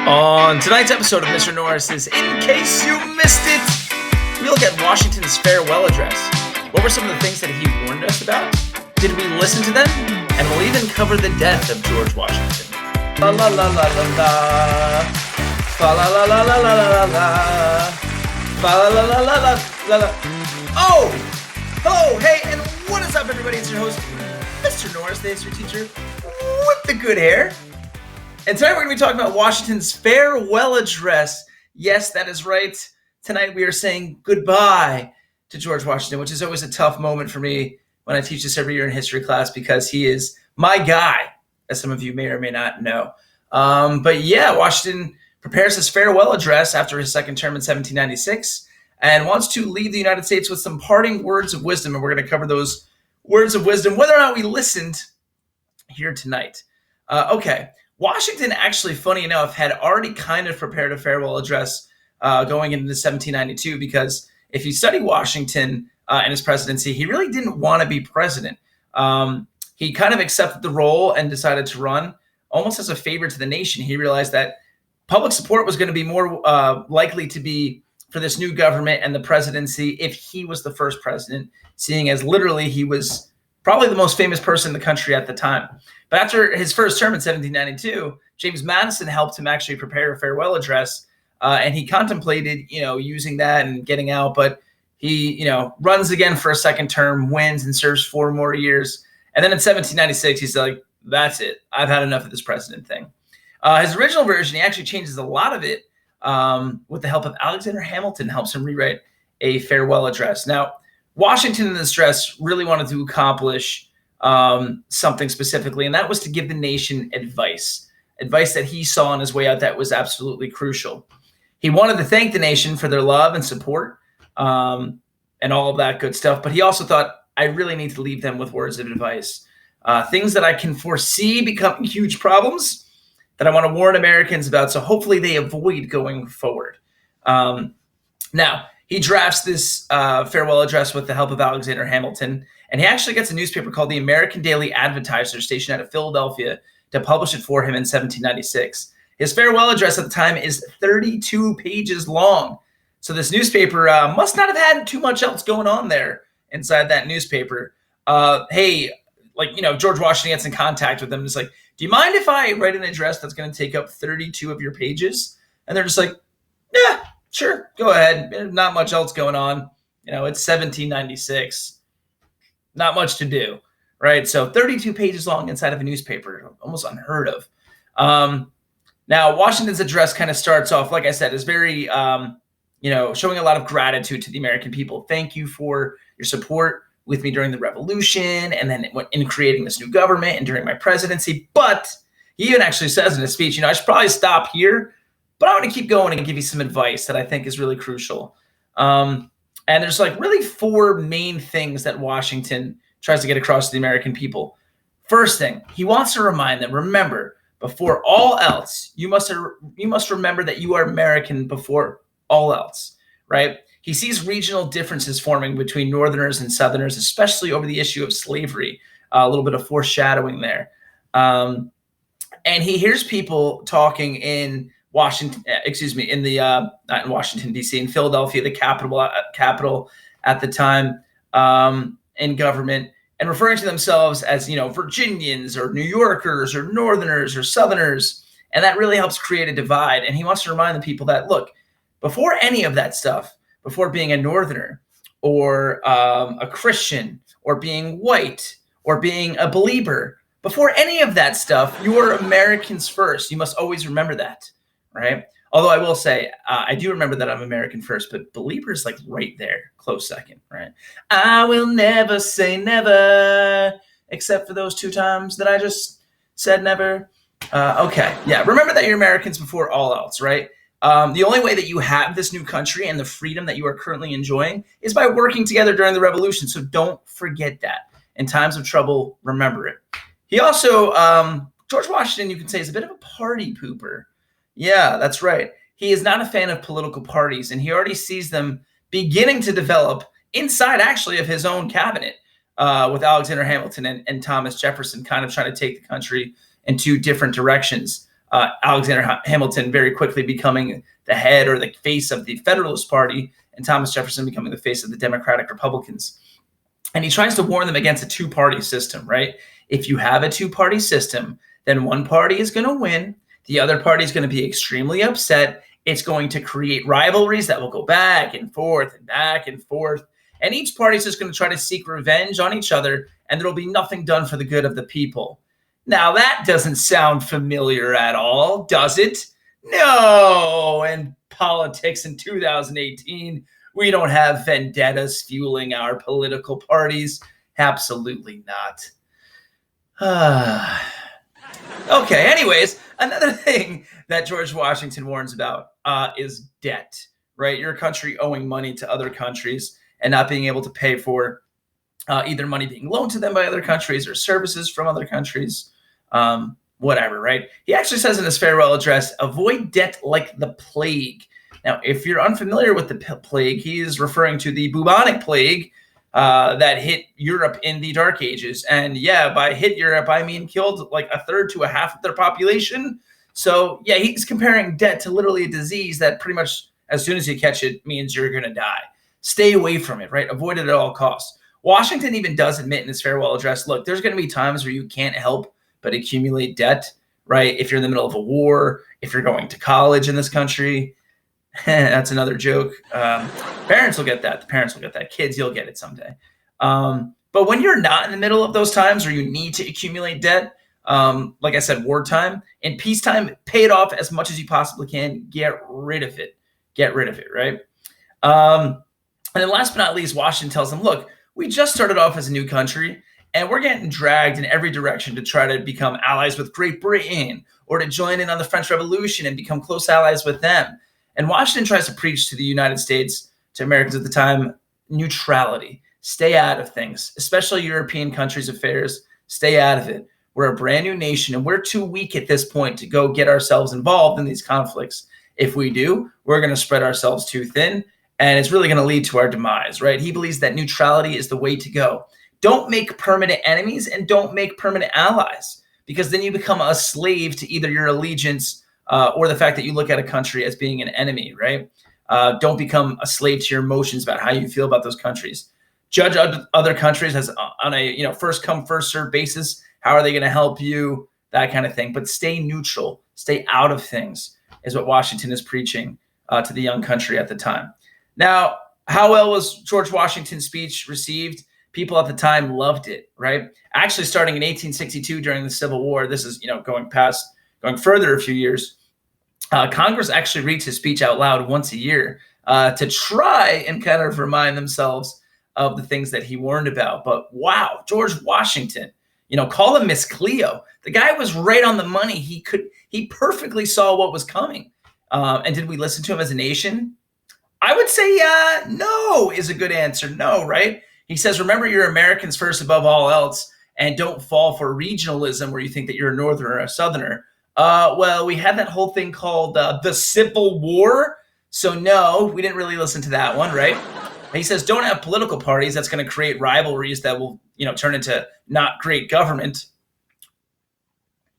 On tonight's episode of Mr. Norris's In Case You Missed It, we look at Washington's farewell address. What were some of the things that he warned us about? Did we listen to them? And we'll even cover the death of George Washington. La la la la la la. La la la la la la la la. La la la la la la la. Oh! Hello, hey, and what is up, everybody? It's your host, Mr. Norris, the history teacher with the good hair. And tonight we're going to be talking about Washington's farewell address. Yes, that is right. Tonight we are saying goodbye to George Washington, which is always a tough moment for me when I teach this every year in history class because he is my guy, as some of you may or may not know. But yeah, Washington prepares his farewell address after his second term in 1796 and wants to leave the United States with some parting words of wisdom. And we're going to cover those words of wisdom, whether or not we listened here tonight. Okay. Washington actually, funny enough, had already kind of prepared a farewell address going into 1792 because if you study Washington and his presidency, he really didn't want to be president. He kind of accepted the role and decided to run almost as a favor to the nation. He realized that public support was going to be more likely to be for this new government and the presidency if he was the first president, seeing as literally he was probably the most famous person in the country at the time. But after his first term in 1792, James Madison helped him actually prepare a farewell address, and he contemplated, using that and getting out. But he, runs again for a second term, wins, and serves 4 more years. And then in 1796, he's like, "That's it. I've had enough of this president thing." His original version, he actually changes a lot of it with the help of Alexander Hamilton, helps him rewrite a farewell address. Now, Washington in this address really wanted to accomplish something specifically, and that was to give the nation advice that he saw on his way out that was absolutely crucial. He wanted to thank the nation for their love and support and all of that good stuff, but he also thought, I really need to leave them with words of advice, things that I can foresee becoming huge problems that I want to warn Americans about, so hopefully they avoid going forward. Now, he drafts this farewell address with the help of Alexander Hamilton, and he actually gets a newspaper called the American Daily Advertiser, stationed out of Philadelphia, to publish it for him in 1796. His farewell address at the time is 32 pages long. So this newspaper must not have had too much else going on there inside that newspaper. George Washington gets in contact with them. It's like, do you mind if I write an address that's going to take up 32 of your pages? And they're just like, yeah, sure, go ahead. There's not much else going on. It's 1796. Not much to do, right? So 32 pages long inside of a newspaper, almost unheard of. Now, Washington's address kind of starts off, like I said, is very, showing a lot of gratitude to the American people. Thank you for your support with me during the Revolution and then in creating this new government and during my presidency. But he even actually says in his speech, I should probably stop here, but I want to keep going and give you some advice that I think is really crucial. And there's really 4 main things that Washington tries to get across to the American people. First thing, he wants to remind them, remember, before all else, you must remember that you are American before all else, right? He sees regional differences forming between Northerners and Southerners, especially over the issue of slavery, a little bit of foreshadowing there. And he hears people talking in Washington, not in Washington, D.C., in Philadelphia, the capital at the time in government, and referring to themselves as, Virginians or New Yorkers or Northerners or Southerners. And that really helps create a divide. And he wants to remind the people that, look, before any of that stuff, before being a Northerner or a Christian or being white or being a believer, before any of that stuff, you are Americans first. You must always remember that. Right. Although I will say, I do remember that I'm American first, but believer is right there, close second. Right. I will never say never, except for those 2 times that I just said never. Okay. Yeah. Remember that you're Americans before all else. Right. The only way that you have this new country and the freedom that you are currently enjoying is by working together during the Revolution. So don't forget that. In times of trouble, remember it. He also, George Washington, you can say, is a bit of a party pooper. Yeah, that's right. He is not a fan of political parties, and he already sees them beginning to develop inside, actually, of his own cabinet with Alexander Hamilton and Thomas Jefferson kind of trying to take the country in 2 different directions. Alexander Hamilton very quickly becoming the head or the face of the Federalist Party, and Thomas Jefferson becoming the face of the Democratic Republicans. And he tries to warn them against a two-party system, right? If you have a two-party system, then one party is going to win. The other party is going to be extremely upset. It's going to create rivalries that will go back and forth and back and forth. And each party is just going to try to seek revenge on each other, and there will be nothing done for the good of the people. Now, that doesn't sound familiar at all, does it? No. In politics in 2018, we don't have vendettas fueling our political parties. Absolutely not. Okay, anyways, another thing that George Washington warns about is debt, right? Your country owing money to other countries and not being able to pay for either money being loaned to them by other countries or services from other countries, whatever, right? He actually says in his farewell address, avoid debt like the plague. Now, if you're unfamiliar with the plague, he is referring to the bubonic plague that hit Europe in the Dark Ages. And yeah, by hit Europe, I mean killed like a third to a half of their population. So yeah, he's comparing debt to literally a disease that pretty much as soon as you catch it means you're going to die. Stay away from it, right? Avoid it at all costs. Washington even does admit in his farewell address, look, there's going to be times where you can't help but accumulate debt, right? If you're in the middle of a war, if you're going to college in this country. That's another joke. Parents will get that. The parents will get that. Kids, you'll get it someday. But when you're not in the middle of those times where you need to accumulate debt, like I said, wartime, in peacetime, pay it off as much as you possibly can. Get rid of it. Get rid of it, right? And then last but not least, Washington tells them, look, we just started off as a new country, and we're getting dragged in every direction to try to become allies with Great Britain or to join in on the French Revolution and become close allies with them. And Washington tries to preach to the United States, to Americans at the time, neutrality. Stay out of things, especially European countries' affairs. Stay out of it. We're a brand new nation, and we're too weak at this point to go get ourselves involved in these conflicts. If we do, we're going to spread ourselves too thin, and it's really going to lead to our demise, right? He believes that neutrality is the way to go. Don't make permanent enemies and don't make permanent allies, because then you become a slave to either your allegiance or the fact that you look at a country as being an enemy, right? Don't become a slave to your emotions about how you feel about those countries. Judge other countries as on a first come first serve basis. How are they going to help you? That kind of thing. But stay neutral. Stay out of things is what Washington is preaching to the young country at the time. Now, how well was George Washington's speech received? People at the time loved it, right? Actually, starting in 1862 during the Civil War, this is going further a few years. Congress actually reads his speech out loud once a year to try and kind of remind themselves of the things that he warned about. But wow, George Washington, call him Miss Cleo. The guy was right on the money. He perfectly saw what was coming. And did we listen to him as a nation? I would say no is a good answer. No, right? He says, remember, you're Americans first above all else, and don't fall for regionalism where you think that you're a Northerner or a Southerner. Well, we had that whole thing called the Civil War. So no, we didn't really listen to that one, right? He says, don't have political parties. That's going to create rivalries that will, turn into not great government.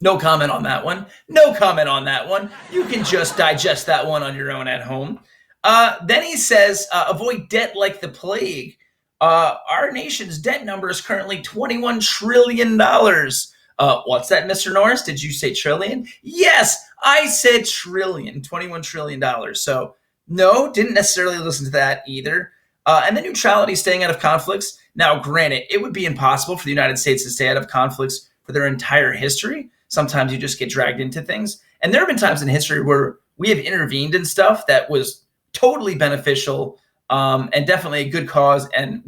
No comment on that one. No comment on that one. You can just digest that one on your own at home. Then he says, avoid debt like the plague. Our nation's debt number is currently $21 trillion. What's that, Mr. Norris? Did you say trillion? Yes, I said trillion, $21 trillion. So no, didn't necessarily listen to that either. And then neutrality, staying out of conflicts. Now, granted, it would be impossible for the United States to stay out of conflicts for their entire history. Sometimes you just get dragged into things. And there have been times in history where we have intervened in stuff that was totally beneficial and definitely a good cause, and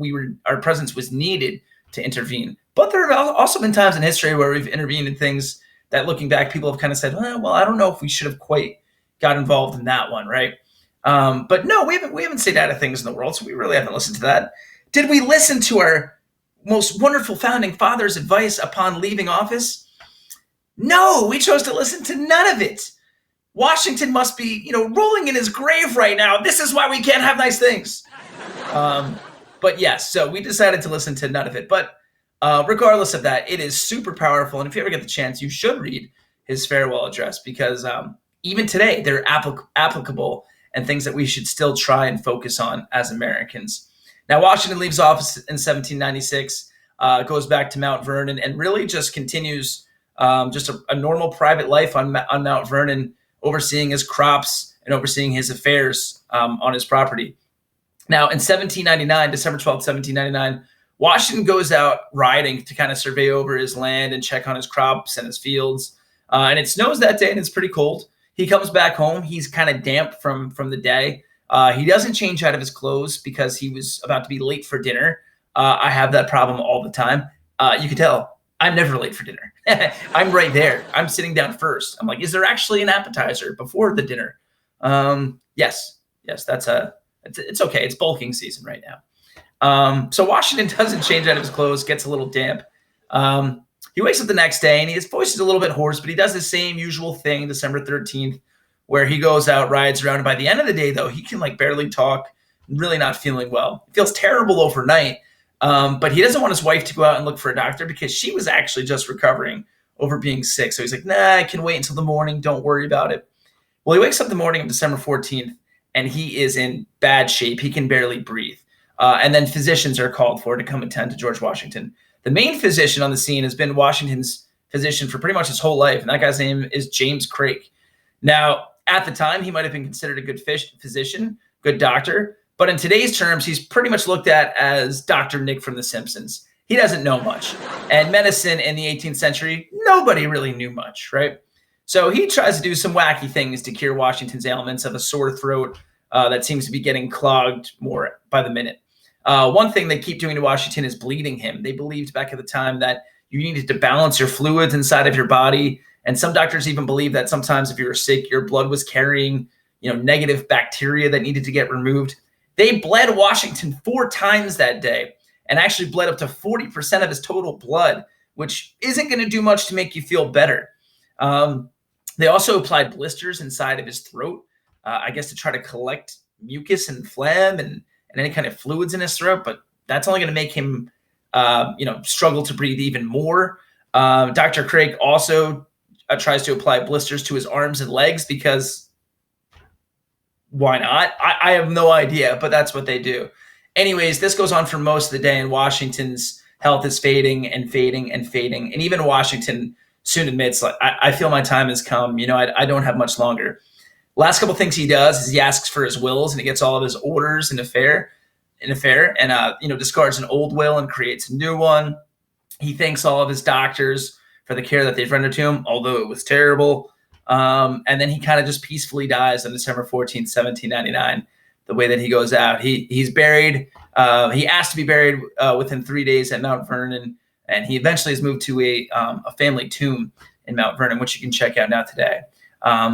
our presence was needed to intervene. But there have also been times in history where we've intervened in things that, looking back, people have kind of said, well, I don't know if we should have quite got involved in that one, right? But no, we haven't stayed out of things in the world, so we really haven't listened to that. Did we listen to our most wonderful founding fathers' advice upon leaving office? No, we chose to listen to none of it. Washington must be, rolling in his grave right now. This is why we can't have nice things. But yes, so we decided to listen to none of it. But regardless of that, it is super powerful. And if you ever get the chance, you should read his farewell address, because even today they're applicable and things that we should still try and focus on as Americans. Now, Washington leaves office in 1796, goes back to Mount Vernon, and really just continues just a normal private life on Mount Vernon, overseeing his crops and overseeing his affairs on his property. Now, in 1799, December 12th, 1799, Washington goes out riding to kind of survey over his land and check on his crops and his fields. And it snows that day, and it's pretty cold. He comes back home. He's kind of damp from the day. He doesn't change out of his clothes because he was about to be late for dinner. I have that problem all the time. You can tell I'm never late for dinner. I'm right there. I'm sitting down first. I'm like, is there actually an appetizer before the dinner? Yes, it's okay. It's bulking season right now. So Washington doesn't change out of his clothes, gets a little damp. He wakes up the next day, and his voice is a little bit hoarse, but he does the same usual thing, December 13th, where he goes out, rides around. And by the end of the day, though, he can barely talk, really not feeling well. He feels terrible overnight, but he doesn't want his wife to go out and look for a doctor because she was actually just recovering over being sick. So he's like, nah, I can wait until the morning. Don't worry about it. Well, he wakes up the morning of December 14th, and he is in bad shape. He can barely breathe. And then physicians are called for to come attend to George Washington. The main physician on the scene has been Washington's physician for pretty much his whole life, and that guy's name is James Craik. Now, at the time, he might have been considered a good physician, good doctor, but in today's terms, he's pretty much looked at as Dr. Nick from The Simpsons. He doesn't know much. And medicine in the 18th century, nobody really knew much, right? So he tries to do some wacky things to cure Washington's ailments of a sore throat that seems to be getting clogged more by the minute. One thing they keep doing to Washington is bleeding him. They believed back at the time that you needed to balance your fluids inside of your body. And some doctors even believe that sometimes if you were sick, your blood was carrying, negative bacteria that needed to get removed. They bled Washington 4 times that day and actually bled up to 40% of his total blood, which isn't going to do much to make you feel better. They also applied blisters inside of his throat, I guess to try to collect mucus and phlegm and any kind of fluids in his throat, but that's only going to make him, struggle to breathe even more. Dr. Craik also tries to apply blisters to his arms and legs because why not? I have no idea, but that's what they do. Anyways, this goes on for most of the day, and Washington's health is fading and fading and fading. And even Washington soon admits, I feel my time has come. I don't have much longer. Last couple things he does is he asks for his wills, and he gets all of his orders in affair, and discards an old will and creates a new one. He thanks all of his doctors for the care that they've rendered to him, although it was terrible. And then he kind of just peacefully dies on December 14th, 1799. The way that he goes out, he's buried. He asked to be buried within 3 days at Mount Vernon, and he eventually is moved to a family tomb in Mount Vernon, which you can check out now today.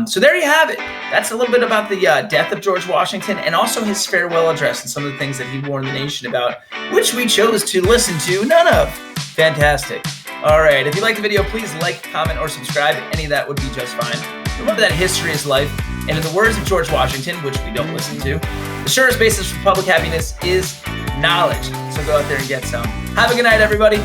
So there you have it. That's a little bit about the death of George Washington and also his farewell address and some of the things that he warned the nation about, which we chose to listen to none of. Fantastic. All right. If you like the video, please like, comment, or subscribe. Any of that would be just fine. Remember that history is life. And in the words of George Washington, which we don't listen to, the surest basis for public happiness is knowledge. So go out there and get some. Have a good night, everybody.